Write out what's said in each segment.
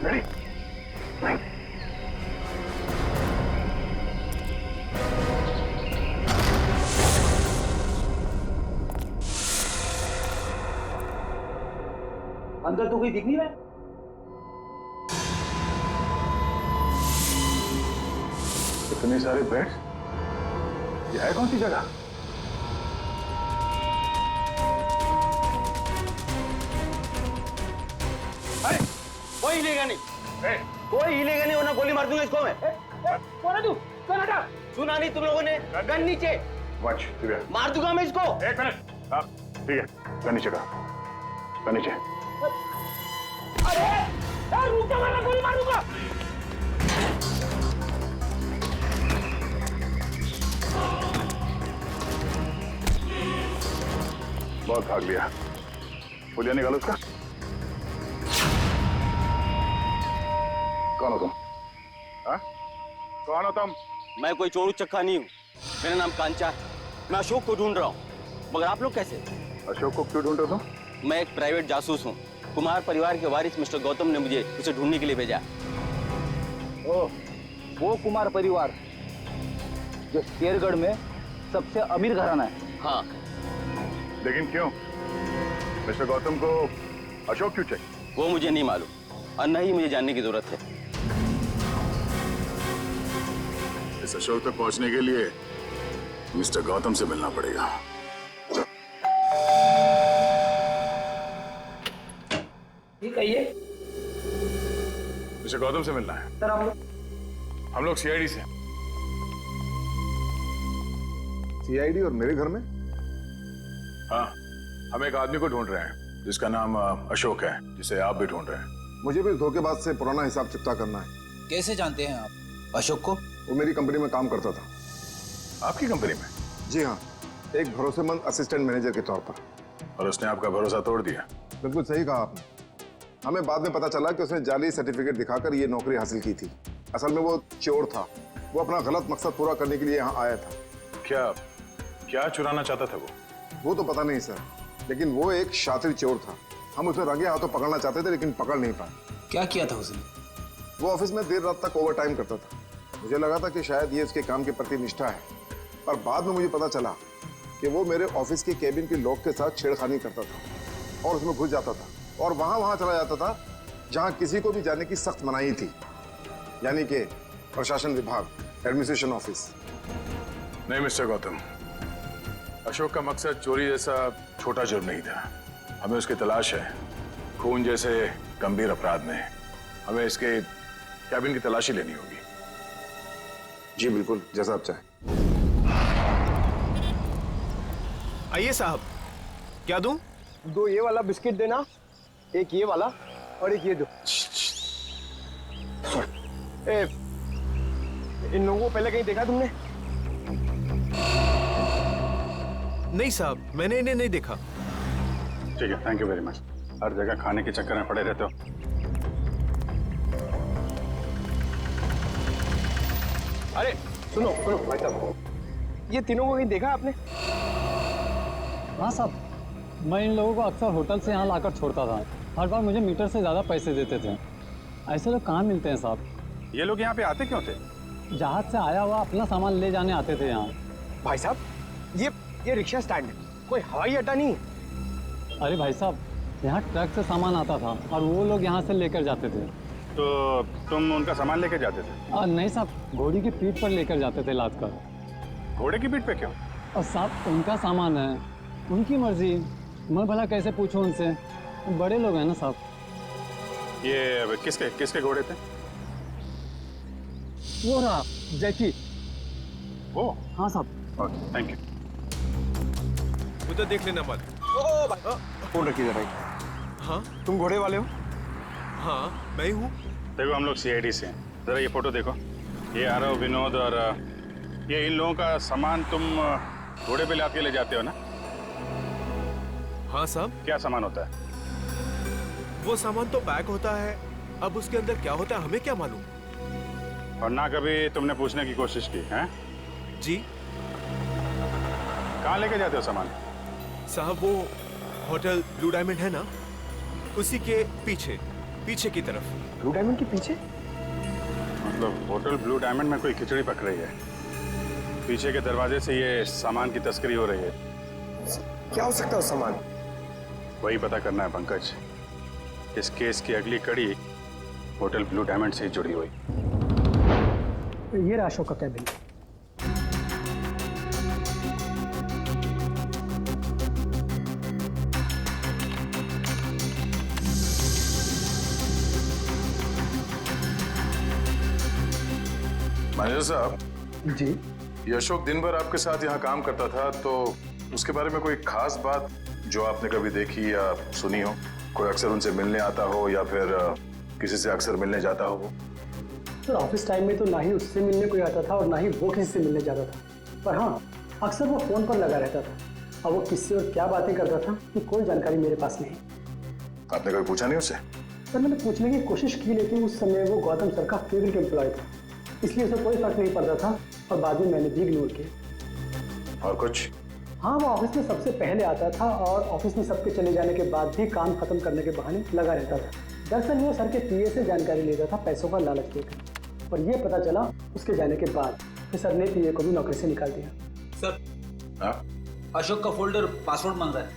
Ready? अंदर तो कोई दिख नहीं रहा है। इतने सारे बेड्स, ये है कौन सी जगह? अरे कोई हिलेगा नहीं, कोई हिलेगा नहीं वरना गोली मार दूंगा इसको मैं। कौन है तू? कौन हटा? सुना नहीं तुम लोगों ने? गन नीचे। वॉच दिव्या, मार दूंगा मैं इसको। एक मिनट। हाँ ठीक है, गन नीचे का, गन नीचे। अरे रुक जा वरना गोली मार दूंगा। बहुत भाग लिया, पुलिया निकालो उसका। कौन हो तुम? हाँ? कौन हो तुम? मैं कोई चोर उचक्का नहीं हूँ, मेरा नाम कांचा है। मैं अशोक को ढूंढ रहा हूँ, मगर आप लोग कैसे? अशोक को क्यों ढूंढ रहे हो तुम? मैं एक प्राइवेट जासूस हूँ। कुमार परिवार के वारिस मिस्टर गौतम ने मुझे उसे ढूंढने के लिए भेजा। ओह, वो कुमार परिवार जो शेरगढ़ में सबसे अमीर घराना है। हाँ। लेकिन क्यों? मिस्टर गौतम को अशोक क्यों चाहिए? वो मुझे नहीं मालूम और न ही मुझे जानने की जरूरत है। इस अशोक तक पहुंचने के लिए मिस्टर गौतम से मिलना पड़ेगा। ठीक है, ये मिस्टर गौतम से मिलना है। सर हम लोग सीआईडी से। सीआईडी और मेरे घर में? हाँ, हम एक आदमी को ढूंढ रहे हैं जिसका नाम अशोक है, जिसे आप भी ढूंढ रहे हैं। मुझे भी धोखेबाज से पुराना हिसाब चुकता करना है। कैसे जानते हैं आप अशोक को? वो मेरी कंपनी में काम करता था। आपकी कंपनी में? जी हाँ, एक भरोसेमंद असिस्टेंट मैनेजर के तौर पर। और उसने आपका भरोसा तोड़ दिया? बिल्कुल सही कहा आपने। हमें बाद में पता चला कि उसने जाली सर्टिफिकेट दिखाकर ये नौकरी हासिल की थी। असल में वो चोर था। वो अपना गलत मकसद पूरा करने के लिए यहाँ आया था। क्या क्या चुराना चाहता था वो तो पता नहीं सर, लेकिन वो एक शातिर चोर था। हम उसे रंगे हाथों पकड़ना चाहते थे, लेकिन पकड़ नहीं पाए। क्या किया था उसने? वो ऑफिस में देर रात तक ओवर टाइम करता था। मुझे लगा था कि शायद ये उसके काम के प्रति निष्ठा है, पर बाद में मुझे पता चला कि वो मेरे ऑफिस के केबिन के लॉक के साथ छेड़खानी करता था और उसमें घुस जाता था और वहां चला जाता था जहां किसी को भी जाने की सख्त मनाही थी, यानी कि प्रशासन विभाग, एडमिनिस्ट्रेशन ऑफिस। नहीं मिस्टर गौतम, अशोक का मकसद चोरी जैसा छोटा जुर्म नहीं था। हमें उसकी तलाश है। खून जैसे गंभीर अपराध में हमें इसके कैबिन की तलाशी लेनी होगी। जी बिल्कुल, जैसा आप चाहें। आइए साहब, क्या दूं? दो ये वाला बिस्किट देना, एक ये वाला और एक ये दो। ए, इन लोगों को पहले कहीं देखा तुमने? नहीं साहब, मैंने इन्हें नहीं देखा। ठीक है, थैंक यू वेरी मच। हर जगह खाने के चक्कर में पड़े रहते हो। अरे सुनो सुनो भाई साहब, ये तीनों को कहीं देखा आपने? हाँ साहब, मैं इन लोगों को अक्सर होटल से यहाँ लाकर छोड़ता था। हर बार मुझे मीटर से ज़्यादा पैसे देते थे। ऐसे लोग कहाँ मिलते हैं साहब? ये लोग यहाँ पे आते क्यों थे? जहाज से आया हुआ अपना सामान ले जाने आते थे यहाँ। भाई साहब, ये रिक्शा स्टैंड है, कोई हवाई अड्डा नहीं है। अरे भाई साहब, यहाँ ट्रक से सामान आता था और वो लोग यहाँ से लेकर जाते थे। तो तुम उनका सामान लेके जाते थे? नहीं साहब, घोड़ी की पीठ पर लेकर जाते थे लाद कर। घोड़े की पीठ पे क्यों? और साहब, उनका सामान है, उनकी मर्जी। मैं भला कैसे पूछूं उनसे? बड़े लोग हैं ना साहब। ये किसके किसके घोड़े थे? वो रहा जैकी। वो? हाँ साहब। Okay, thank you. उधर देख लेना मत। फोन रखिए जरा। हाँ तुम घोड़े वाले हो? हाँ, मैं हूँ। देखो, हम लोग सीआईडी से हैं। जरा ये फोटो देखो। ये आरव, विनोद और ये इन लोगों का सामान तुम घोड़े पे लाके ले जाते हो ना? हाँ साहब, क्या सामान होता है? वो सामान तो पैक होता है, अब उसके अंदर क्या होता है हमें क्या मालूम। और ना कभी तुमने पूछने की कोशिश की है? जी कहाँ लेके जाते हो सामान? साहब, वो होटल ब्लू डायमंड है ना, उसी के पीछे। पीछे की तरफ। ब्लू डायमंड के पीछे? मतलब होटल ब्लू डायमंड में कोई खिचड़ी पक रही है। पीछे के दरवाजे से ये सामान की तस्करी हो रही है। क्या हो सकता है उस सामान? वही पता करना है पंकज। इस केस की अगली कड़ी होटल ब्लू डायमंड से ही जुड़ी हुई। ये रहा अशोक का कैबिन। मैनेजर साहब, जी, ये अशोक दिन भर आपके साथ यहाँ काम करता था, तो उसके बारे में कोई खास बात जो आपने कभी देखी या सुनी हो? कोई अक्सर उनसे मिलने आता हो या फिर किसी से अक्सर मिलने जाता हो? सर ऑफिस टाइम में तो ना ही उससे मिलने कोई आता था और ना ही वो किसी से मिलने जाता था, पर हाँ अक्सर वो फोन पर लगा रहता था। अब वो किससे और क्या बातें करता था कि कोई जानकारी मेरे पास नहीं। आपने कभी पूछा नहीं उससे? सर मैंने पूछने की कोशिश की, लेकिन उस समय वो गौतम सर का फेवरेट एम्प्लॉय था, इसलिए उसे कोई फर्क नहीं पड़ता था और बाद में मैंने भी इग्नोर किया। और कुछ? हाँ, वो ऑफिस में सबसे पहले आता था और ऑफिस में सबके चले जाने के बाद भी काम खत्म करने के बहाने लगा रहता था। दरअसल वो सर के पीए से जानकारी लेता था पैसों का लालच देकर, और ये पता चला उसके जाने के बाद कि सर ने पीए को भी नौकरी से निकाल दिया। सर, हाँ? अशोक का फोल्डर पासवर्ड मांग रहा है।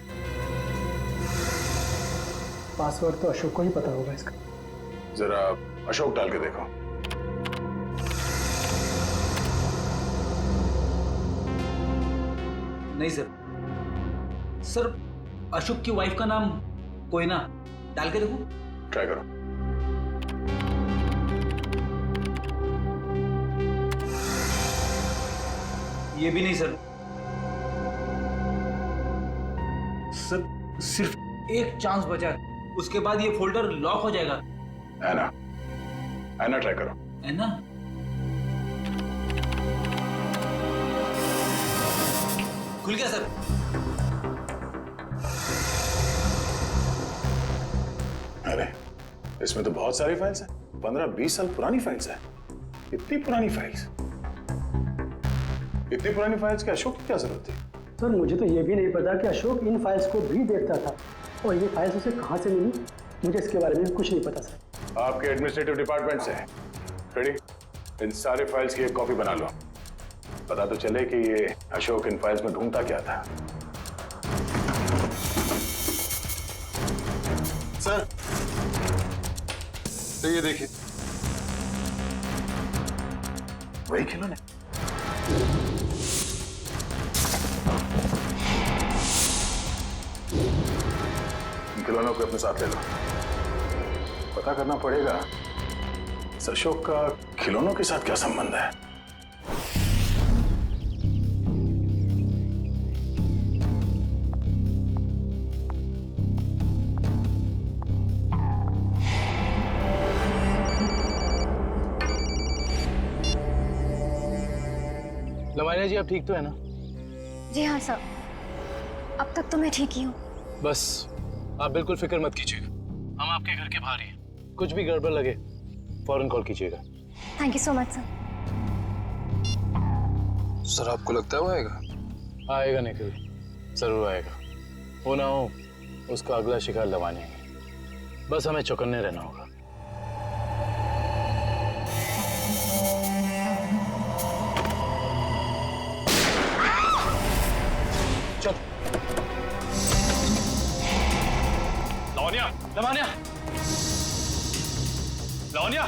पासवर्ड तो अशोक को ही पता होगा इसका। जरा अशोक डाल के देखो। नहीं सर। सर, अशोक की वाइफ का नाम कोयना, डाल के देखो। ट्राई करो। ये भी नहीं सर। सर सिर्फ एक चांस बचा है, उसके बाद ये फोल्डर लॉक हो जाएगा। ऐना, ऐना ट्राई करो। है ना? खुल गया सर। अरे इसमें तो बहुत सारी फाइल्स हैं, 15-20 साल पुरानी फाइल्स हैं। इतनी पुरानी फाइल्स? इतनी पुरानी फाइल्स के अशोक की क्या जरूरत थी? सर मुझे तो ये भी नहीं पता कि अशोक इन फाइल्स को भी देखता था, और ये फाइल्स उसे कहाँ से मिली, मुझे इसके बारे में कुछ नहीं पता सर। आपके एडमिनिस्ट्रेटिव डिपार्टमेंट से रेडी, इन सारे फाइल्स की एक कॉपी बना लो। पता तो चले कि ये अशोक इन फाइल्स में ढूंढता क्या था। सर, तो ये देखिए, वही खिलौने। इन खिलौनों को अपने साथ ले लो। पता करना पड़ेगा इस अशोक का खिलौनों के साथ क्या संबंध है। लमानिया जी, आप ठीक तो है ना? जी हाँ सर, अब तक तो मैं ठीक ही हूँ। बस आप बिल्कुल फिक्र मत कीजिएगा, हम आपके घर के बाहर ही हैं। कुछ भी गड़बड़ लगे फौरन कॉल कीजिएगा। Thank you so much sir. Sir आपको लगता है वो आएगा? आएगा निखिल, जरूर आएगा। हो ना हो उसका अगला शिकार लवानी है, बस हमें चौकन्ने रहना होगा। चल लवनिया, लवनिया, लवनिया,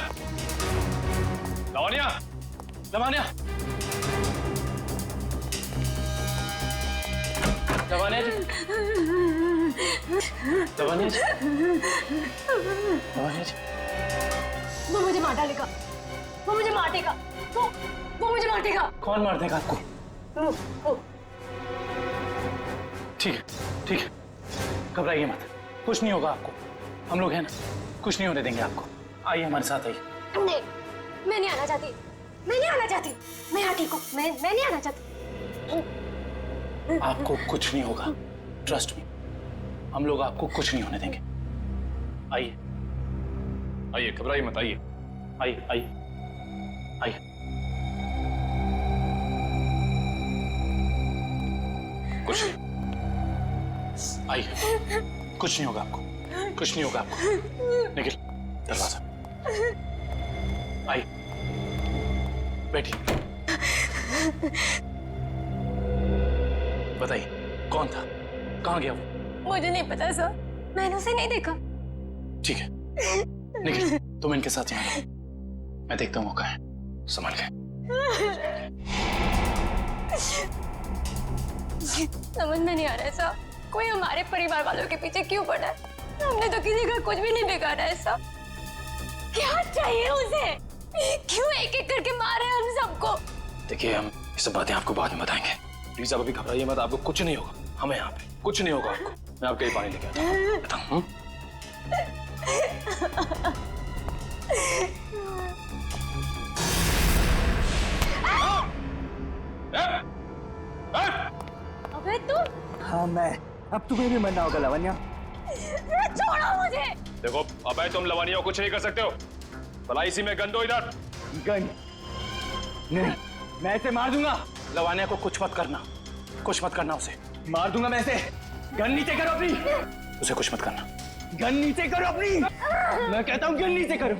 लवनिया, लवनिया, लवनिया जी, लवनिया जी, लवनिया जी। वो मुझे मार डालेगा, वो मुझे मारेगा, वो मुझे मारेगा। कौन मार देगा आपको? ठीक है, ठीक है, घबराइए मत, कुछ नहीं होगा आपको। हम लोग हैं ना, कुछ नहीं होने देंगे आपको। आइए हमारे साथ आइए। नहीं, मैं नहीं आना चाहती, मैं नहीं आना चाहती, मैं यहाँ ठीक हूँ, मैं नहीं आना चाहती। आपको कुछ नहीं होगा, ट्रस्ट मी, हम लोग आपको कुछ नहीं होने देंगे। आइए आइए, घबराइए मत, आइए आइए आइए आइए। कुछ नहीं, आइए, कुछ नहीं होगा आपको, कुछ नहीं होगा आपको। निखिल दरवाजा। आई, बैठी। बताइए कौन था, कहाँ गया वो? मुझे नहीं पता सर, मैंने उसे नहीं देखा। ठीक है, निखिल तुम इनके साथ यहाँ रहो, मैं देखता हूँ वो कहाँ है। संभाल के। समझ में नहीं आ रहा है साहब, कोई हमारे परिवार वालों के पीछे क्यों पड़ा है? हमने तो किसी का कुछ भी नहीं बिगाड़ा है साहब। क्या चाहिए उसे? क्यों एक एक करके मारे हम सबको? देखिए हम ये सब बातें आपको बाद में बताएंगे, प्लीज आप अभी घबराइए मत, आपको कुछ नहीं होगा, हमें यहाँ पे कुछ नहीं होगा आपको। मैं आपके लिए पानी लेके आता हूँ, बताऊँ? अबे तू? हाँ मैं, अब तुम्हें भी मरना होगा लावण्या। छोड़ो मुझे। देखो अबे तुम लवानिया को कुछ नहीं कर सकते हो, भला इसी में गन दो इधर। गन? नहीं, मैं इसे मार दूंगा। लवानिया को कुछ मत करना, कुछ मत करना उसे। मार दूंगा मैं इसे। गन नीचे करो अपनी। उसे कुछ मत करना। गन नीचे करो अपनी। मैं कहता हूँ गन नीचे करो।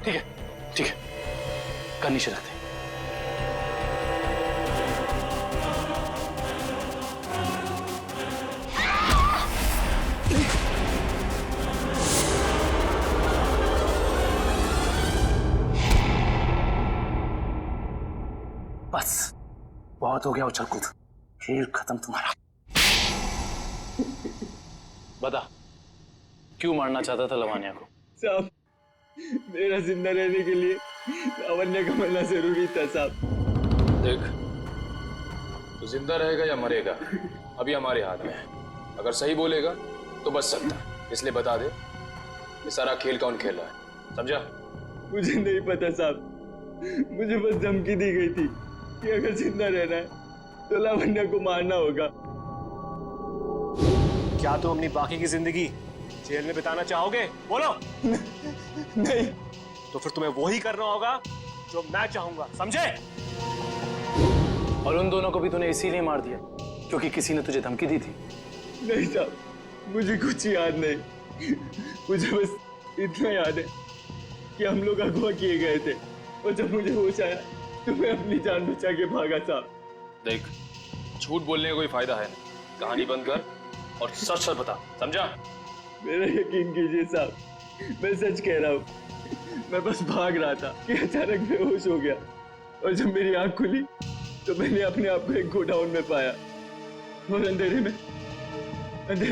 ठीक है, ठीक है, गन नीचे रखते। बस बहुत हो गया उछल कूद, खेल खत्म तुम्हारा। बता क्यों मारना चाहता था लवानिया को? साहब, मेरा जिंदा रहने के लिए लावण्या का मरना जरूरी था साहब। देख, तो जिंदा रहेगा या मरेगा अभी हमारे हाथ में है। अगर सही बोलेगा तो बच सकता है, इसलिए बता दे ये सारा खेल कौन खेल रहा है, समझा? मुझे नहीं पता साहब, मुझे बस धमकी दी गई थी कि अगर जिंदा रहना है तो लावण्या को मारना होगा। क्या तुम अपनी बाकी की जिंदगी जेल में बिताना चाहोगे? बोलो। नहीं। तो फिर तुम्हें वही करना होगा जो मैं चाहूंगा, समझे? और उन दोनों को भी तूने इसीलिए मार दिया क्योंकि किसी ने तुझे धमकी दी थी? नहीं साहब, मुझे कुछ याद नहीं। मुझे बस इतना याद है कि हम लोग अगवा किए गए थे और जब मुझे होश आया तो मैं अपनी जान बचा के भागा साहब। देख, झूठ बोलने का कोई फायदा है नहीं, कहानी बंद कर और सच सच बता, समझा? मेरा यकीन कीजिए साहब, मैं सच कह रहा हूँ। मैं बस भाग रहा था कि अचानक बेहोश हो गया और जब मेरी आंख खुली तो मैंने अपने आप को एक गोडाउन में पाया और अंधेरे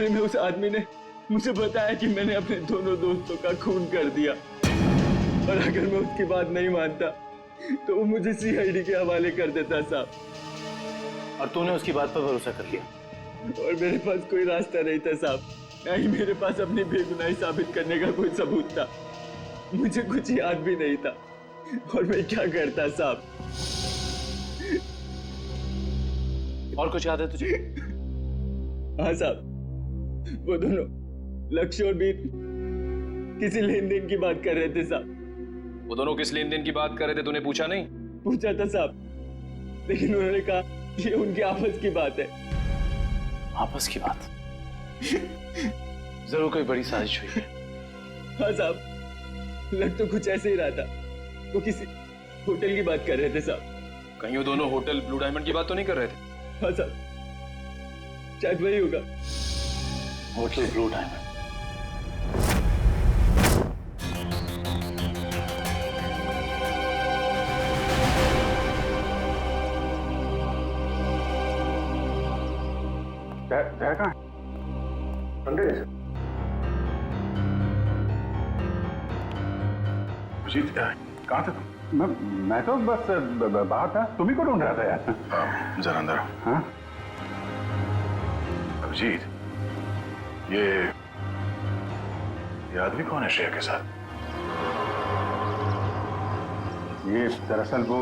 में उस आदमी ने मुझे बताया कि मैंने अपने दोनों दोस्तों का खून कर दिया और अगर मैं उसकी बात नहीं मानता तो वो मुझे सीआईडी के हवाले कर देता साहब। और तूने उसकी बात पर भरोसा कर लिया? और मेरे पास कोई रास्ता नहीं था साहब, ना ही मेरे पास अपनी बेगुनाही साबित करने का कोई सबूत था। मुझे कुछ याद भी नहीं था और मैं क्या करता साहब। और कुछ याद है तुझे? हाँ साहब, वो दोनों लक्ष्य और बीर किसी लेन देन की बात कर रहे थे साहब। वो दोनों किस लेन देन की बात कर रहे थे, तूने पूछा नहीं? पूछा था साहब, लेकिन उन्होंने कहा ये उनकी आपस की बात है। आपस की बात? जरूर कोई बड़ी साजिश हुई है। हाँ साहब, लग तो कुछ ऐसे ही रहा था। वो किसी होटल की बात कर रहे थे साहब। कहीं वो दोनों होटल ब्लू डायमंड की बात तो नहीं कर रहे थे? हाँ साहब, शायद वही होगा। Hotel blue diamond. जय कहाँ है? अभिजीत, कहाँ थे तुम? मैं तो बस बाहर था, तुम ही को ढूंढ रहा था यार। जरा अंदर आओ। हाँ? अभिजीत, ये आदमी कौन है श्रेया के साथ? ये दरअसल वो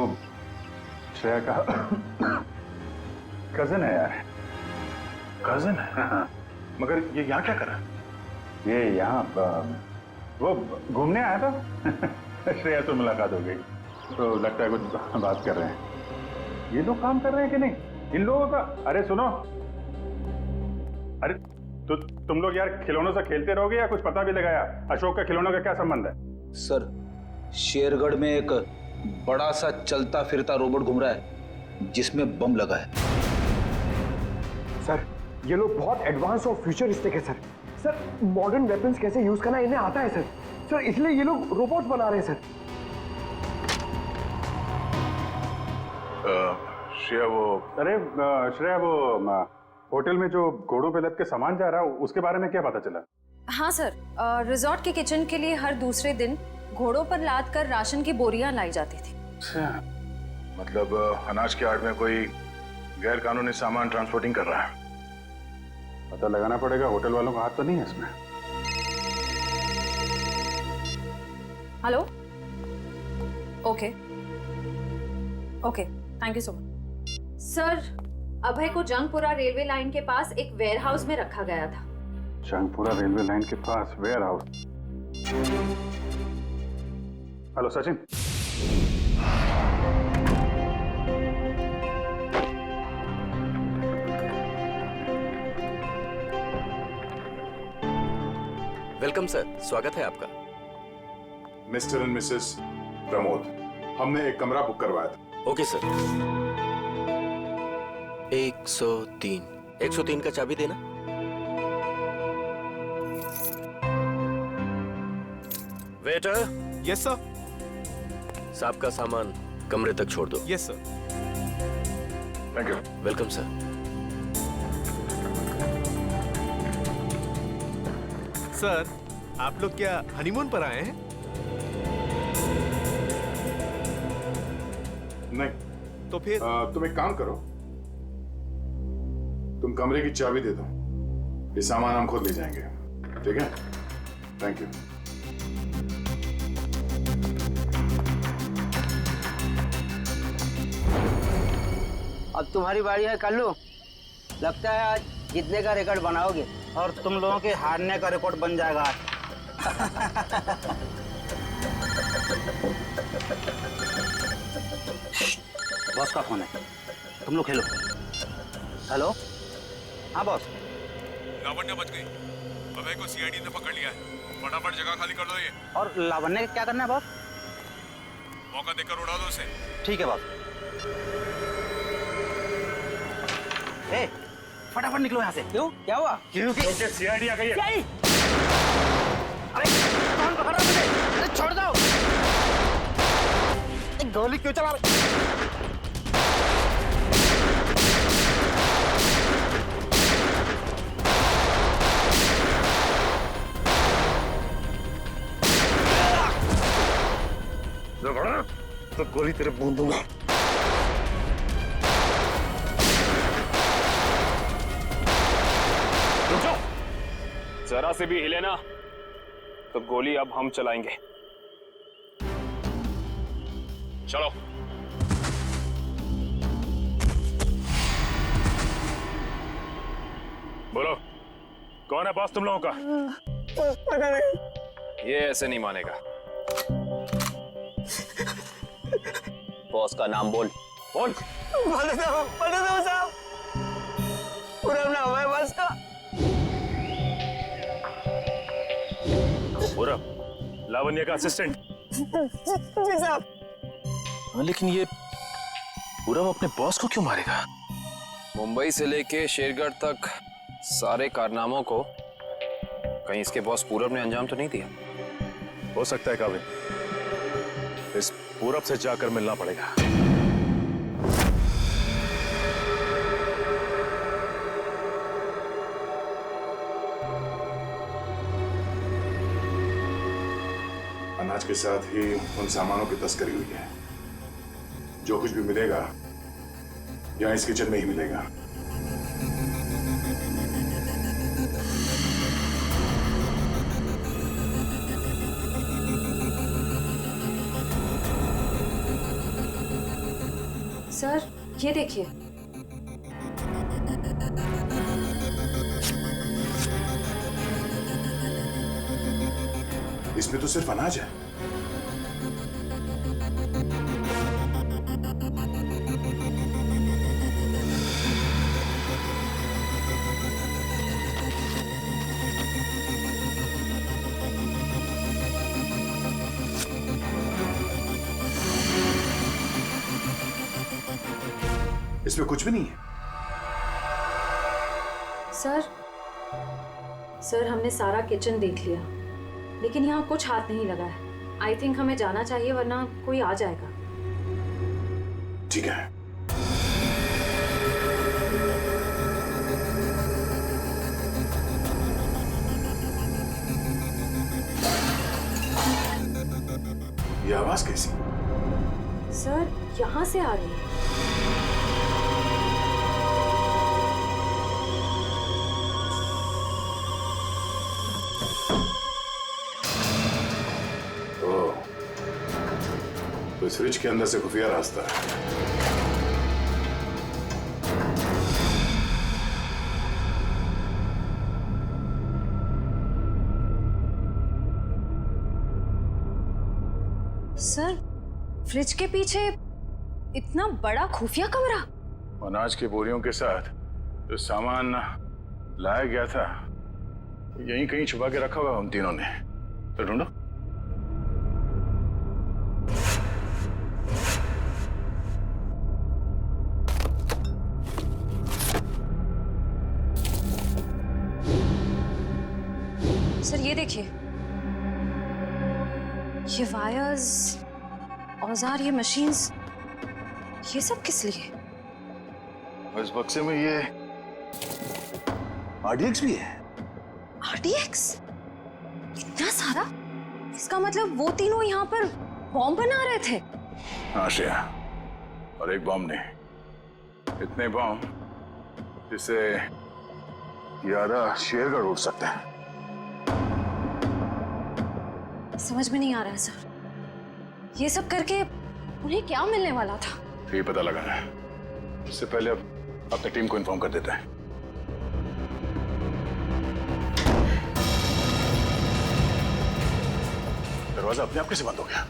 श्रेया का कजन है यार। कजन है? हाँ। मगर ये यहाँ क्या कर रहा है? ये यहाँ वो घूमने आया था। श्रेया से मुलाकात हो गई तो लगता है कुछ बात कर रहे हैं। ये लोग काम कर रहे हैं कि नहीं इन लोगों का? अरे सुनो, अरे तो तुम लोग यार खिलौनों से खेलते रहोगे या कुछ पता भी लगाया अशोक का खिलौनों का क्या संबंध है? सर, शेरगढ़ में एक बड़ा सा चलता फिरता रोबोट घूम रहा है जिसमें बम लगा है। सर ये लोग बहुत एडवांस और फ्यूचरिस्टिक है सर। सर मॉडर्न वेपन्स कैसे यूज करना इन्हें आता है सर। सर इसलिए ये लोग रोबोट बना रहे हैं सर। श्रेया अरे श्रेया, वो होटल में जो घोड़ों पे लद के सामान जा रहा है उसके बारे में क्या पता चला? हाँ सर, रिजॉर्ट के किचन के लिए हर दूसरे दिन घोड़ों पर लाद कर राशन की बोरियां लाई जाती थी। मतलब अनाज के आड़ में कोई गैर कानूनी सामान ट्रांसपोर्टिंग कर रहा है। पता लगाना पड़ेगा, होटल वालों का हाथ तो नहीं है इसमें। Hello, okay okay, thank you so much. Sir, Abhay को जंगपुरा रेलवे लाइन के पास एक वेयरहाउस में रखा गया था। जंगपुरा रेलवे लाइन के पास warehouse? Hello Sachin. Welcome sir, स्वागत है आपका। मिस्टर एंड मिसेस प्रमोद, हमने एक कमरा बुक करवाया था। Okay sir. 103 का चाबी देना। वेटर। Yes sir. साहब का सामान कमरे तक छोड़ दो। Yes sir. Thank you. Welcome sir. Sir, आप लोग क्या हनीमून पर आए हैं? नहीं। तो फिर तुम एक काम करो, तुम कमरे की चाबी दे दो, ये सामान हम खुद ले जाएंगे। ठीक है? Thank you. अब तुम्हारी बारी है कल्लू। लगता है आज जीतने का रिकॉर्ड बनाओगे और तुम लोगों के हारने का रिकॉर्ड बन जाएगा आज। बॉस का फोन है, तुम लोग खेलो। हेलो, हाँ बॉस। लावण्य बच गई। अभय को सीआईडी ने पकड़ लिया है। फटाफट जगह खाली कर दो ये। और लावण्य का क्या करना है बॉस? मौका देकर उड़ा दो उसे। ठीक है बॉस। ए, फटाफट निकलो यहाँ से। क्यों? क्या हुआ? क्योंकि सीआईडी आ गई है। अरे कौन पकड़ रहा है मुझे? अरे छोड़ दो। गोली क्यों चला रहे? तो गोली तेरे मुंह दूंगा। जरा से भी हिले ना तो गोली अब हम चलाएंगे। चलो। बोलो, कौन है बॉस तुम लोगों का? पता नहीं। ये ऐसे नहीं मानेगा। बॉस का नाम बोल। बोल। बता दो साहब। पूरा नाम है बॉस का। पूरब, लावण्य का असिस्टेंट। जी साहब। लेकिन ये पूरब अपने बॉस को क्यों मारेगा? मुंबई से लेके शेरगढ़ तक सारे कारनामों को कहीं इसके बॉस पूरब ने अंजाम तो नहीं दिया? हो सकता है काबिल, इस पूरब से जाकर मिलना पड़ेगा। अनाज के साथ ही उन सामानों की तस्करी हुई है। जो कुछ भी मिलेगा यहाँ इस किचन में ही मिलेगा। सर, ये देखिए। इसमें तो सिर्फ अनाज है। इसमें कुछ भी नहीं है। सर हमने सारा किचन देख लिया, लेकिन यहाँ कुछ हाथ नहीं लगा है। आई थिंक हमें जाना चाहिए, वरना कोई आ जाएगा। ठीक है। ये आवाज कैसी? सर यहाँ से आ रही है। तो इस फ्रिज के अंदर से खुफिया रास्ता है। सर फ्रिज के पीछे इतना बड़ा खुफिया कमरा। अनाज के बोरियों के साथ जो सामान लाया गया था यहीं कहीं छुपा के रखा हुआ उन तीनों ने। तो ढूंढो। सर ये देखिए, ये वायर्स, औजार, ये मशीन्स, ये सब किस लिए? और इस बक्से में ये RDX भी है। RDX? इतना सारा? इसका मतलब वो तीनों यहाँ पर बॉम्ब बना रहे थे। हाँ श्रेया, और एक बॉम्ब नहीं, इतने बॉम्ब जिससे ये आधा शेरगढ़ उड़ सकता है। समझ में नहीं आ रहा है सर, ये सब करके उन्हें क्या मिलने वाला था? ये पता लगाना है। इससे पहले अब अपनी टीम को इन्फॉर्म कर देते हैं। दरवाजा अपने आप कैसे बंद हो गया?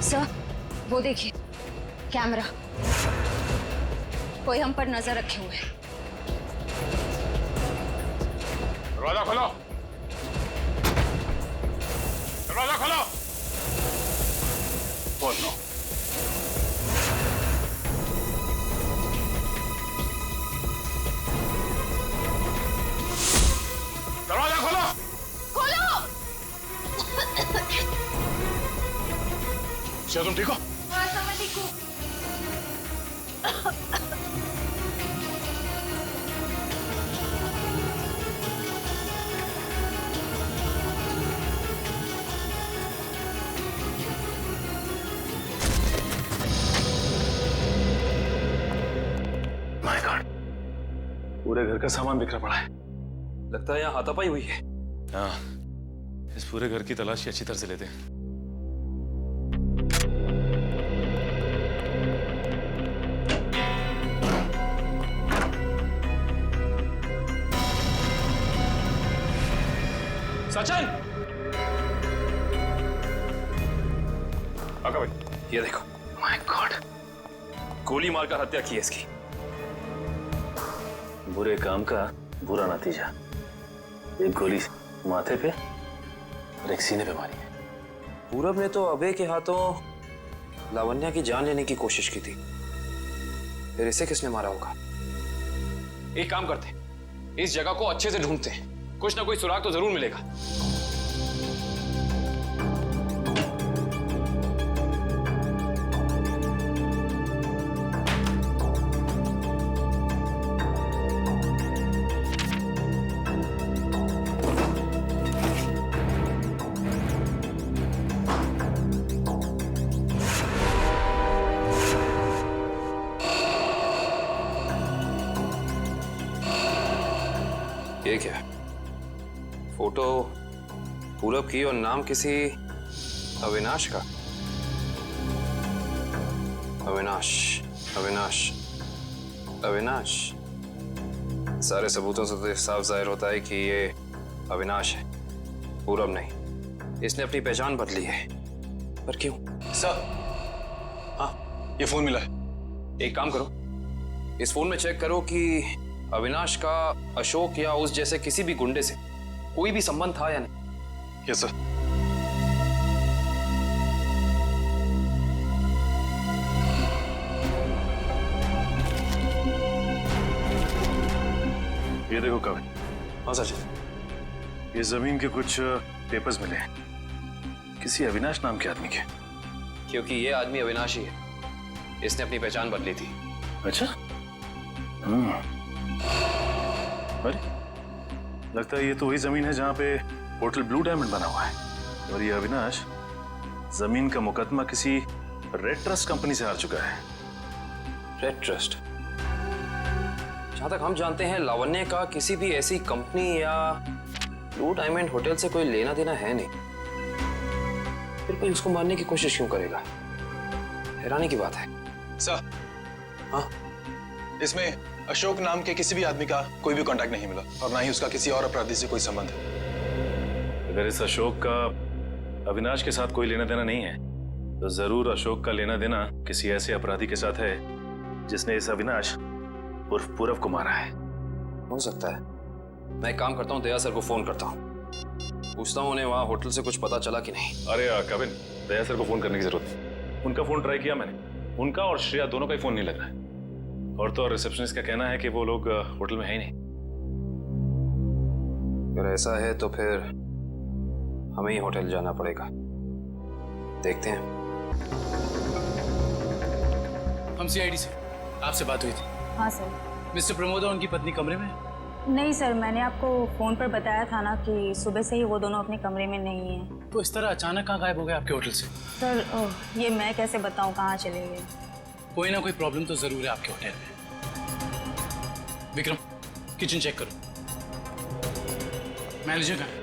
सर वो देखिए, कैमरा, कोई हम पर नजर रखे हुए है। दरवाजा खोलो, दरवाजा खोलो। बोलो। दरवाजा खोलो। खोलो। क्या तुम ठीक हो? हाँ सर मैं ठीक हूँ। पूरे घर का सामान बिखरा पड़ा है। लगता है यहाँ हाथापाई हुई है। हाँ, इस पूरे घर की तलाशी अच्छी तरह से लेते हैं। सचिन! आका भाई, ये देखो। माय गॉड, गोली मारकर हत्या की है इसकी। बुरे काम का बुरा नतीजा। एक गोली माथे पे और एक सीने पे मारी है। पूरब ने तो अभय के हाथों लावण्या की जान लेने की कोशिश की थी, फिर इसे किसने मारा होगा? एक काम करते हैं, इस जगह को अच्छे से ढूंढते हैं, कुछ ना कोई सुराग तो जरूर मिलेगा। ये क्या? फोटो पूरब की और नाम किसी अविनाश का। अविनाश, अविनाश, अविनाश। सारे सबूतों से तो साफ जाहिर होता है कि ये अविनाश है, पूरब नहीं। इसने अपनी पहचान बदली है, पर क्यों? सर, हाँ, ये फोन मिला है। एक काम करो, इस फोन में चेक करो कि अविनाश का अशोक या उस जैसे किसी भी गुंडे से कोई भी संबंध था या नहीं। Yes sir. ये देखो कब हाँ सर। ये जमीन के कुछ पेपर्स मिले हैं किसी अविनाश नाम के आदमी के। क्योंकि ये आदमी अविनाशी है, इसने अपनी पहचान बदली थी। अच्छा। अरे लगता है ये तो वही जमीन है जहां पे होटल ब्लू डायमंड बना हुआ है और ये अविनाश जमीन का मुकदमा किसी रेड ट्रस्ट कंपनी से हार चुका है। Red trust? जहां तक हम जानते हैं लावण्य का किसी भी ऐसी कंपनी या ब्लू डायमंड होटल से कोई लेना देना है नहीं, फिर कोई उसको मारने की कोशिश क्यों करेगा? हैरानी की बात है। सर, हाँ, इसमें अशोक नाम के किसी भी आदमी का कोई भी कांटेक्ट नहीं मिला और ना ही उसका किसी और अपराधी से कोई संबंध है। अगर इस अशोक का अविनाश के साथ कोई लेना देना नहीं है तो जरूर अशोक का लेना देना किसी ऐसे अपराधी के साथ है जिसने इस अविनाश उर्फ पूरब को मारा है। हो सकता है। मैं एक काम करता हूँ, दया सर को फोन करता हूँ, पूछता हूँ उन्हें वहाँ होटल से कुछ पता चला कि नहीं। अरे कविन, दया सर को फोन करने की जरूरत नहीं। उनका फोन ट्राई किया मैंने, उनका और श्रेया दोनों का ही फोन नहीं लग रहा है। और तो और रिसेप्शनिस्ट का कहना है कि वो लोग होटल में है ही नहीं। अगर ऐसा है तो फिर हमें ही होटल जाना पड़ेगा। देखते हैं। हम सीआईडी से, आपसे बात हुई थी। हाँ सर। मिस्टर प्रमोद और उनकी पत्नी कमरे में? नहीं सर, मैंने आपको फोन पर बताया था ना कि सुबह से ही वो दोनों अपने कमरे में नहीं हैं। तो इस तरह अचानक कहाँ गायब हो गए आपके होटल से? सर ये मैं कैसे बताऊं कहाँ चले गए। कोई ना कोई प्रॉब्लम तो जरूर है आपके होटल में। विक्रम, किचन चेक करो। मैनेजर कहाँ है?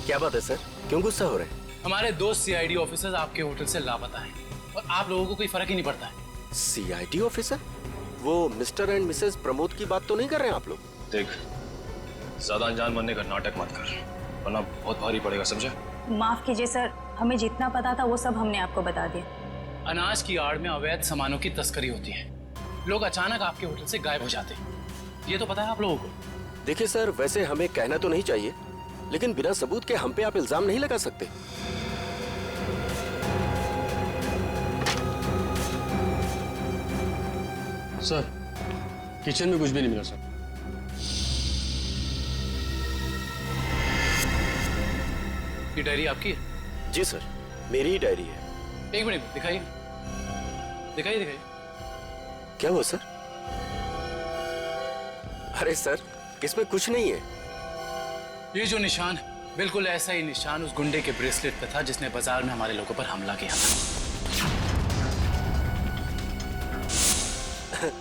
क्या बात है सर, क्यों गुस्सा हो रहे हैं? हमारे दोस्त सीआईडी ऑफिसर्स आपके होटल से लापता हैं और आप लोगों को कोई फर्क ही नहीं पड़ता है। CID officer? वो मिस्टर एंड मिसेस प्रमोद की बात तो नहीं कर रहे हैं आप लोग? देख, ज्यादा अनजान बनने का नाटक मत कर, वरना बहुत भारी पड़ेगा, समझा? माफ कीजिए सर, हमें जितना पता था वो सब हमने आपको बता दिया। अनाज की आड़ में अवैध सामानों की तस्करी होती है। लोग अचानक आपके होटल से गायब हो जाते हैं, ये तो पता है आप लोगों को। देखिए सर, वैसे हमें कहना तो नहीं चाहिए, लेकिन बिना सबूत के हम पे आप इल्जाम नहीं लगा सकते। सर, किचन में कुछ भी नहीं मिला सर। ये डायरी आपकी है? जी सर, मेरी ही डायरी है। एक मिनट, दिखाइए दिखाइए दिखाइए। क्या हुआ सर? अरे सर, इसमें कुछ नहीं है। ये जो निशान है, बिल्कुल ऐसा ही निशान उस गुंडे के ब्रेसलेट पे था जिसने बाजार में हमारे लोगों पर हमला किया था।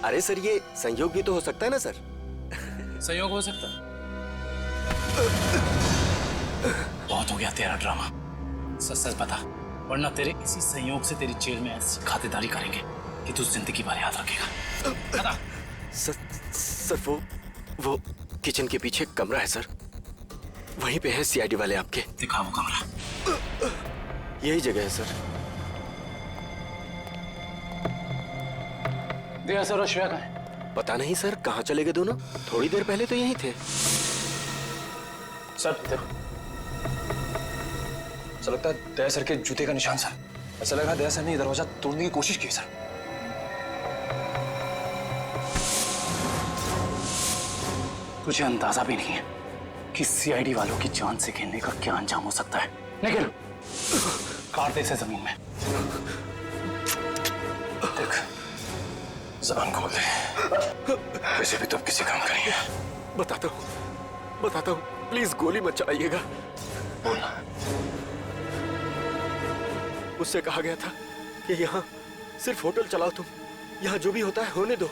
अरे सर, ये संयोग भी तो हो सकता है ना सर? संयोग हो सकता है। बहुत हो गया तेरा ड्रामा, सच सच बता, वरना तेरे इसी संयोग से तेरी जेल में ऐसी खातिरदारी करेंगे कि तू जिंदगी भर याद रखेगा। बता। सर वो किचन के पीछे कमरा है सर, वहीं पे है सीआईडी वाले आपके। दिखा वो कमरा। यही जगह है सर। दया सर और श्रेया कहाँ है? पता नहीं सर, कहाँ चले गए दोनों? थोड़ी देर पहले तो यहीं थे। सर देखो, ऐसा लगता है दया सर के जूते का निशान सर। ऐसा लगा दया सर ने दरवाजा तोड़ने की कोशिश की सर। तुझे अंदाजा भी नहीं है कि सीआईडी वालों की जान से खेलने का क्या अंजाम हो सकता है। निकल, काट दे इसे जमीन में। देख, ज़बान खोल दे, वैसे भी तो अब किसी काम करेंगे। बताता हूँ, प्लीज गोली मत चलाइएगा। बोलना। उससे कहा गया था कि यहाँ सिर्फ होटल चलाओ तुम, यहाँ जो भी होता है होने दो,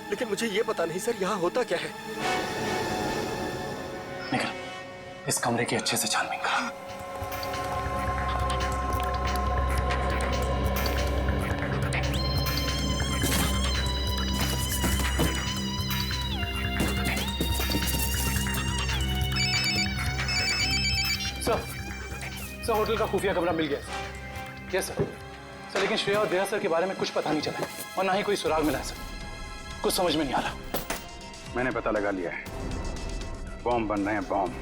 लेकिन मुझे ये पता नहीं सर यहाँ होता क्या है। निकल, इस कमरे की अच्छे से छानबीन करा। सर, होटल का खुफिया कमरा मिल गया। यस सर, लेकिन श्रेया और दया सर के बारे में कुछ पता नहीं चला और ना ही कोई सुराग मिला है सर। कुछ समझ में नहीं आ रहा। मैंने पता लगा लिया है, बॉम्ब बन रहे हैं, बॉम्ब।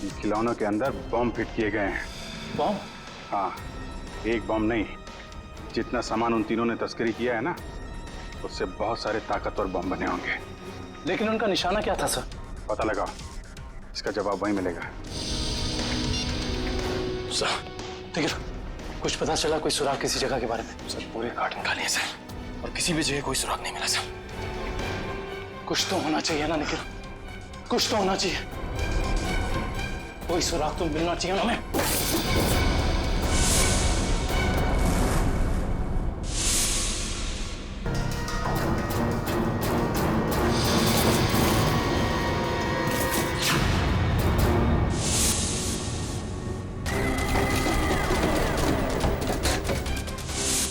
इन खिलौनों के अंदर बॉम्ब फिट किए गए हैं। बॉम्ब? हाँ, एक बॉम्ब नहीं, जितना सामान उन तीनों ने तस्करी किया है ना, उससे बहुत सारे ताकतवर बम बने होंगे। लेकिन उनका निशाना क्या था सर? पता लगाओ, इसका जवाब वहीं मिलेगा। सर ठीक है, कुछ पता चला कोई सुराग किसी जगह के बारे में? सर पूरे कार्ड निकालिए सर, और किसी भी जगह कोई सुराग नहीं मिला सर। कुछ तो होना चाहिए ना निखिल, कुछ तो होना चाहिए, कोई सुराग तो मिलना चाहिए ना हमें।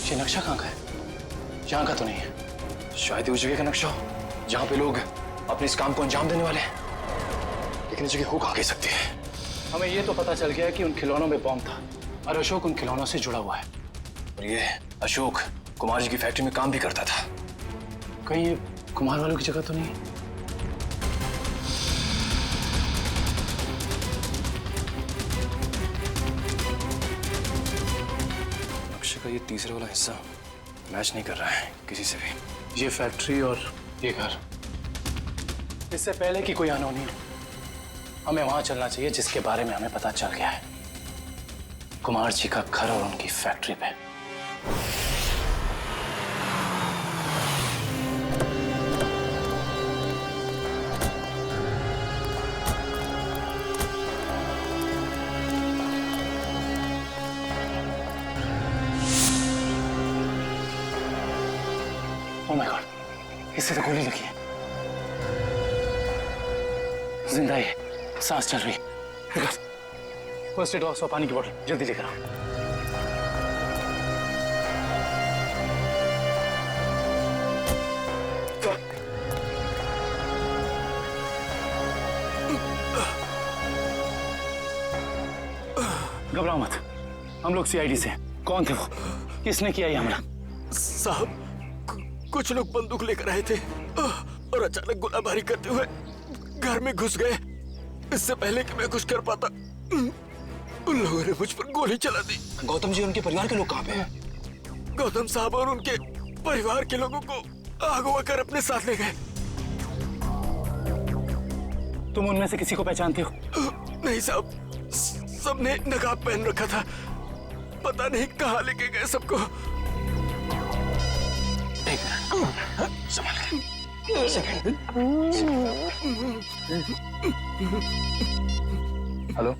ये नक्शा कहाँ का है? यहाँ का तो नहीं है। शायद उस जगह का नक्शा हो जहाँ पे लोग अपने इस काम को अंजाम देने वाले हैं, लेकिन इस जगह हो कहाँ कह सकती है। हमें ये तो पता चल गया है कि उन खिलौनों में बॉम्ब था और अशोक उन खिलौनों से जुड़ा हुआ है। और ये अशोक कुमार जी की फैक्ट्री में काम भी करता था। कहीं ये कुमार वालों की जगह तो नहीं? नक्शे का ये तीसरा वाला हिस्सा मैच नहीं कर रहा है किसी से भी। ये फैक्ट्री और ये घर, इससे पहले कि कोई अनहोनी हो, हमें वहां चलना चाहिए जिसके बारे में हमें पता चल गया है, कुमार जी का घर और उनकी फैक्ट्री पे। ओह माय गॉड, इससे तो गोली लगी है। जिंदा है, सांस चल रही है। फर्स्ट एड बॉक्स और पानी की बोतल जल्दी लेकर आओ। घबराओ मत, हम लोग सीआईडी से। कौन थे वो? किसने किया ये हमला? साहब, कुछ लोग बंदूक लेकर आए थे और अचानक गोलाबारी करते हुए घर में घुस गए। इससे पहले कि मैं कुछ कर पाता, उन लोगों ने मुझ पर गोली चला दी। गौतम जी और उनके परिवार के लोग कहाँ पे हैं? गौतम साहब और उनके परिवार के लोगों को अगवा कर अपने साथ ले गए। तुम उनमें से किसी को पहचानते हो? नहीं साहब, सबने नकाब पहन रखा था। पता नहीं कहाँ लेके गए सबको। संभाल के। हेलो,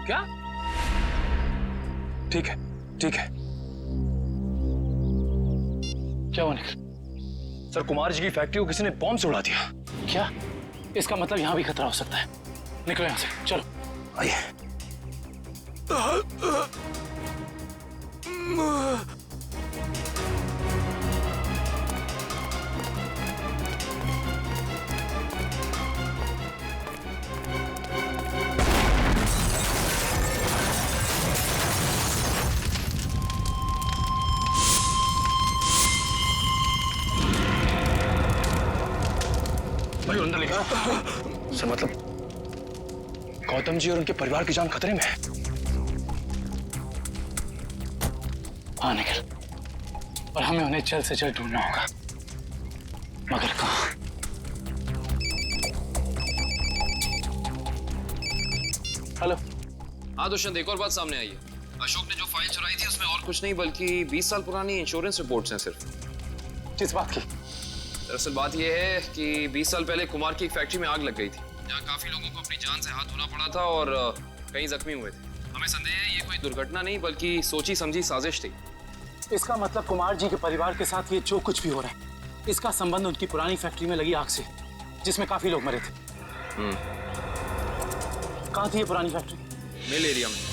क्या? ठीक है, ठीक है। क्या हुआ निखिल? सर, कुमार जी की फैक्ट्री को किसी ने बॉम्ब से उड़ा दिया। क्या? इसका मतलब यहाँ भी खतरा हो सकता है। निकलो यहाँ से, चलो आइए। भाई अंदर लेकर सर, मतलब गौतम जी और उनके परिवार की जान खतरे में है। हाँ निखिल, और हमें उन्हें जल्द से जल्द ढूंढना होगा, मगर कहाँ? हेलो। हाँ दुष्यंत, एक और बात सामने आई है। अशोक ने जो फाइल चुराई थी उसमें और कुछ नहीं बल्कि 20 साल पुरानी इंश्योरेंस रिपोर्ट्स हैं सिर्फ। किस बात की? दरअसल बात यह है कि 20 साल पहले कुमार की एक फैक्ट्री में आग लग गई थी, जहाँ काफी लोगों को अपनी जान से हाथ धोना पड़ा था और कई जख्मी हुए थे। हमें संदेह है ये कोई दुर्घटना नहीं बल्कि सोची समझी साजिश थी। इसका मतलब कुमार जी के परिवार के साथ ये जो कुछ भी हो रहा है, इसका संबंध उनकी पुरानी फैक्ट्री में लगी आग से, जिसमें काफी लोग मरे थे। कहाँ थी ये पुरानी फैक्ट्री? मिल एरिया में।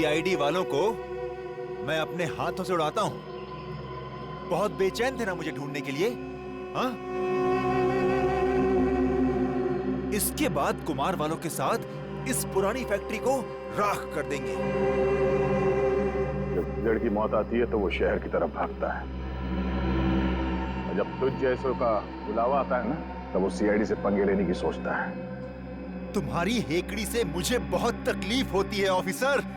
सीआईडी वालों को मैं अपने हाथों से उड़ाता हूं। बहुत बेचैन थे ना मुझे ढूंढने के लिए, हाँ? इसके बाद कुमार वालों के साथ इस पुरानी फैक्ट्री को राख कर देंगे। जब गिदड़ की मौत आती है तो वो शहर की तरफ भागता है, और जब तुझ जैसों का बुलावा आता है ना, तब वो सीआईडी से पंगे लेने की सोचता है। तुम्हारी हेकड़ी से मुझे बहुत तकलीफ होती है ऑफिसर।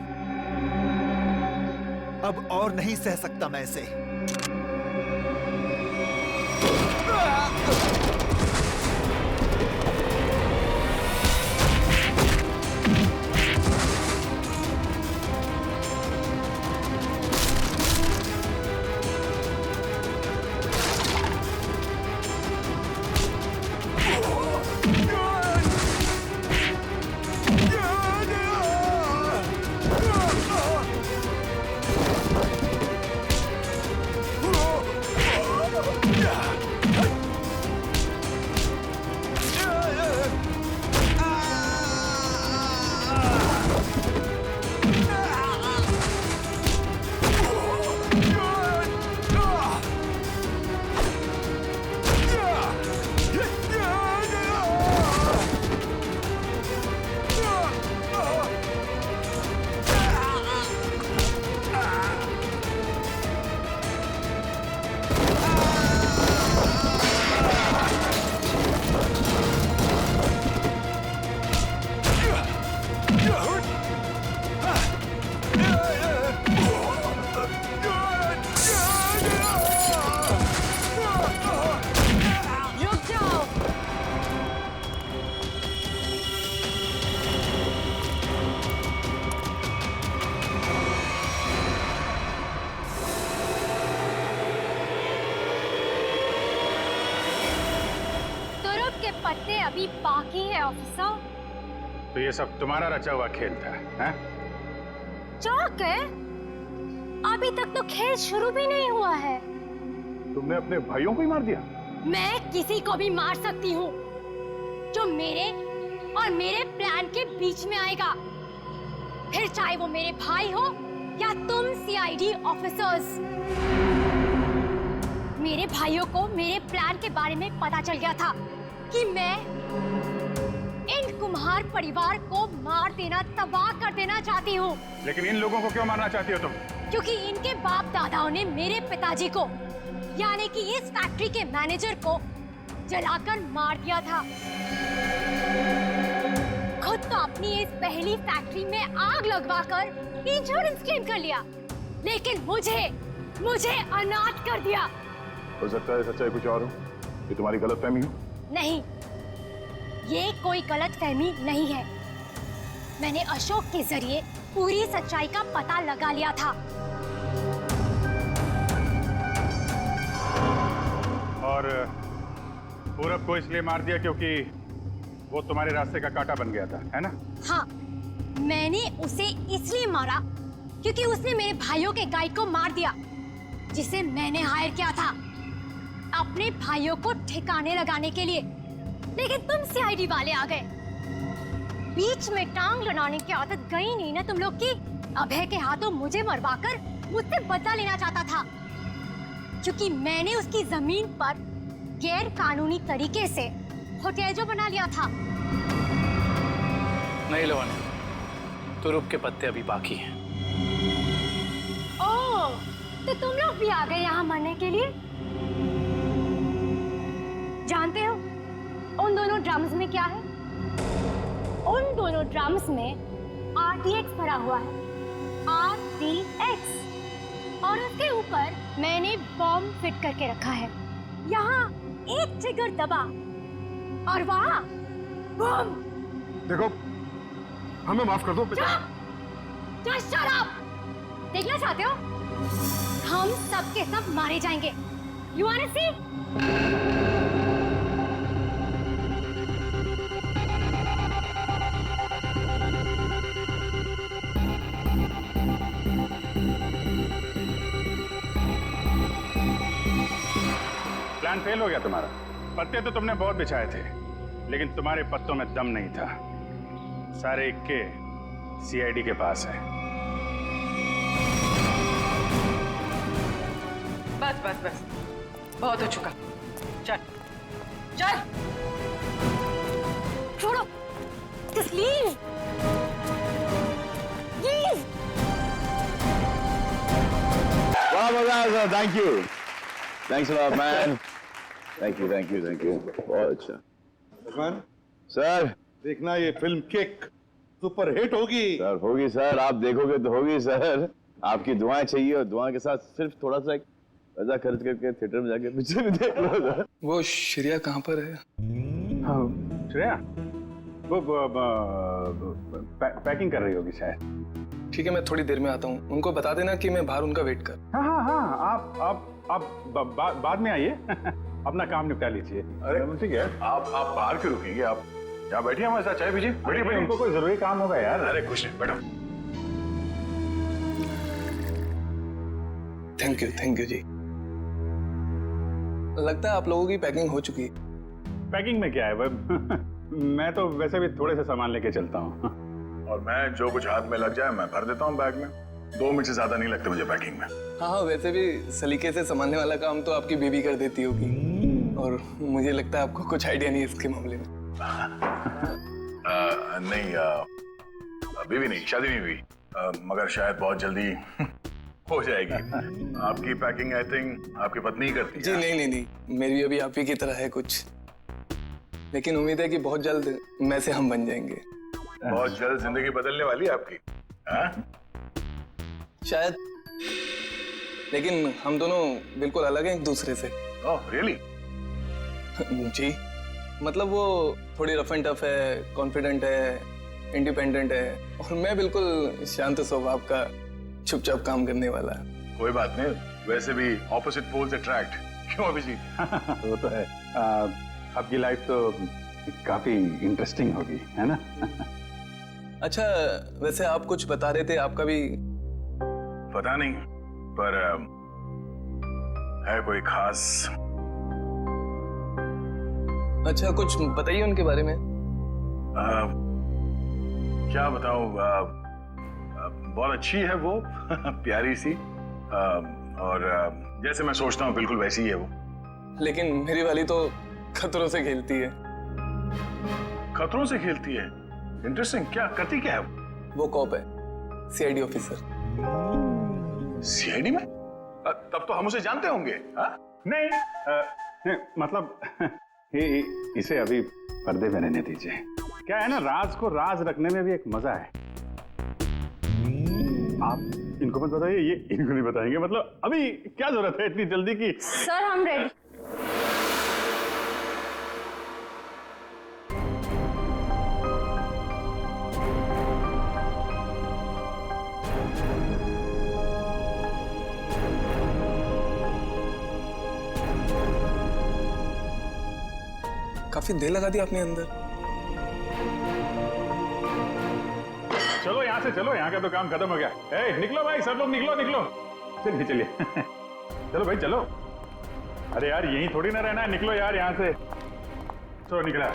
अब और नहीं सह सकता मैं इसे। पत्ते अभी बाकी है ऑफिसर। तो ये सब तुम्हारा रचा हुआ खेल था, हैं? चौक है, अभी तक तो खेल शुरू भी नहीं हुआ है। तुमने अपने भाइयों को ही मार दिया? मैं किसी को भी मार सकती हूँ जो मेरे और मेरे प्लान के बीच में आएगा, फिर चाहे वो मेरे भाई हो या तुम सीआईडी ऑफिसर्स। मेरे भाइयों को मेरे प्लान के बारे में पता चल गया था कि मैं इन कुम्हार परिवार को मार देना, तबाह कर देना चाहती हूँ। लेकिन इन लोगों को क्यों मारना चाहती हो तुम? क्योंकि इनके बाप दादाओं ने मेरे पिताजी को, यानी कि इस फैक्ट्री के मैनेजर को जलाकर मार दिया था। खुद तो अपनी इस पहली फैक्ट्री में आग लगवाकर इंश्योरेंस क्लेम कर लिया, लेकिन मुझे अनाथ कर दिया। हो सकता है सच्चाई कुछ और हो, ये तुम्हारी गलतफहमी हो। नहीं, ये कोई गलतफहमी नहीं है। मैंने अशोक के जरिए पूरी सच्चाई का पता लगा लिया था। और पूरब को इसलिए मार दिया क्योंकि वो तुम्हारे रास्ते का कांटा बन गया था, है ना? हाँ, मैंने उसे इसलिए मारा क्योंकि उसने मेरे भाइयों के गाइड को मार दिया, जिसे मैंने हायर किया था अपने भाइयों को ठिकाने लगाने के लिए। लेकिन तुम सीआईडी वाले आ गए, बीच में टांग लड़ाने की आदत गई नहीं ना तुम लोग की। अभय के हाथों मुझे मरवाकर मुझसे बदला लेना चाहता था, क्योंकि मैंने उसकी जमीन पर गैर कानूनी तरीके से होटल जो बना लिया था। नहीं लवानी, तुरुप के पत्ते अभी बाकी हैं। ओह, तो तुम लोग भी आ गए यहाँ मरने के लिए? जानते हो उन दोनों ड्रम्स में क्या है? उन दोनों ड्रम्स में RTX भरा हुआ है, RTX, और उसके ऊपर मैंने बॉम्ब फिट करके रखा है। यहाँ एक ट्रिगर दबा और वहाँ बम। देखो, हमें माफ कर दो। Just shut up! देखना चाहते हो? हम सब के सब मारे जाएंगे। You wanna see? Plan fail हो गया तुम्हारा। पत्ते तो तुमने बहुत बिछाए थे, लेकिन तुम्हारे पत्तों में दम नहीं था। सारे इक्के सीआईडी के पास है। बस बस बस, बहुत हो चुका। चल चल। छोड़ो, तस्लीम, प्लीज। वाह मजा आया, thank you, thanks a lot man, thank you thank you thank you, बहुत अच्छा। भगवान सर देखना ये फिल्म किक सुपर हिट होगी। सर होगी सर, आप देखोगे तो होगी सर, आपकी दुआएं चाहिए और दुआ के साथ सिर्फ थोड़ा सा एक पैसा खर्च करके थिएटर में जाके पिक्चर भी देख लो सर। वो श्रेया कहाँ पर है? हाँ श्रेया वो पैकिंग कर रही होगी शायद। ठीक है, मैं थोड़ी देर में आता हूँ। उनको बता देना कि मैं बाहर उनका वेट कर। हाँ हाँ हाँ, आप बाद में आइए अपना काम निपटा लीजिए। अरे ठीक है, आप बाहर क्यों रुकेंगे? आप यहाँ बैठिए, हमारे साथ चाय पीजिए। बैठिए बैठिए, उनको कोई जरूरी काम होगा यार। अरे कुछ नहीं, बैठो। थैंक यू जी। लगता है आप लोगों की पैकिंग हो चुकी है। पैकिंग में क्या है, मैं तो वैसे भी थोड़े से सामान लेके चलता हूँ। और मैं जो कुछ हाथ में लग जाए मैं भर देता हूँ बैग में। 2 मिनट से ज्यादा नहीं लगते मुझे पैकिंग में। हाँ, वैसे भी सलीके से संभालने वाला काम तो आपकी बेबी कर देती होगी, और मुझे लगता है आपको कुछ आइडिया नहीं है इसके मामले में। नहीं, अभी भी नहीं, शादी नहीं हुई, मगर शायद बहुत जल्दी हो जाएगी। आपकी पैकिंग आई थिंक आपकी पत्नी ही करती है। जी नहीं, मेरी अभी आप ही की तरह है कुछ, लेकिन उम्मीद है कि बहुत जल्द मैं से हम बन जाएंगे। बहुत जल्द जिंदगी बदलने वाली है आपकी। शायद, लेकिन हम दोनों बिल्कुल अलग हैं एक दूसरे से। Oh really? जी, मतलब वो थोड़ी रफ एंड टफ है, कॉन्फिडेंट है, इंडिपेंडेंट है, और मैं बिल्कुल शांत स्वभाव का, चुपचाप काम करने वाला। कोई बात नहीं, वैसे भी ऑपोजिट पोल्स अट्रैक्ट, क्यों अभिजीत? वो तो है। आपकी लाइफ तो काफी इंटरेस्टिंग होगी, है ना? अच्छा, वैसे आप कुछ बता रहे थे, आपका भी पता नहीं, पर है कोई खास? अच्छा, कुछ बताइए उनके बारे में। क्या बताऊं, बहुत अच्छी है वो, प्यारी सी, और जैसे मैं सोचता हूँ बिल्कुल वैसी ही है वो। लेकिन मेरी वाली तो खतरों से खेलती है। खतरों से खेलती है? इंटरेस्टिंग। क्या करती क्या है वो? कॉप है, सीआईडी ऑफिसर। सीआईडी में? तब तो हम उसे जानते होंगे। नहीं, मतलब इसे अभी पर्दे में रहने दीजिए। क्या है ना, राज को राज रखने में भी एक मजा है। आप इनको मत बताइए, ये इनको नहीं बताएंगे। मतलब अभी क्या जरूरत है इतनी जल्दी की? सर हम रेडी। काफी देर लगा दी आपने अंदर। चलो यहाँ से चलो, यहाँ का तो काम खत्म हो गया। ए, निकलो भाई, सब लोग निकलो निकलो। चलिए चलिए चलो भाई चलो। अरे यार यहीं थोड़ी ना रहना है, निकलो यार यहाँ से। चलो निकला।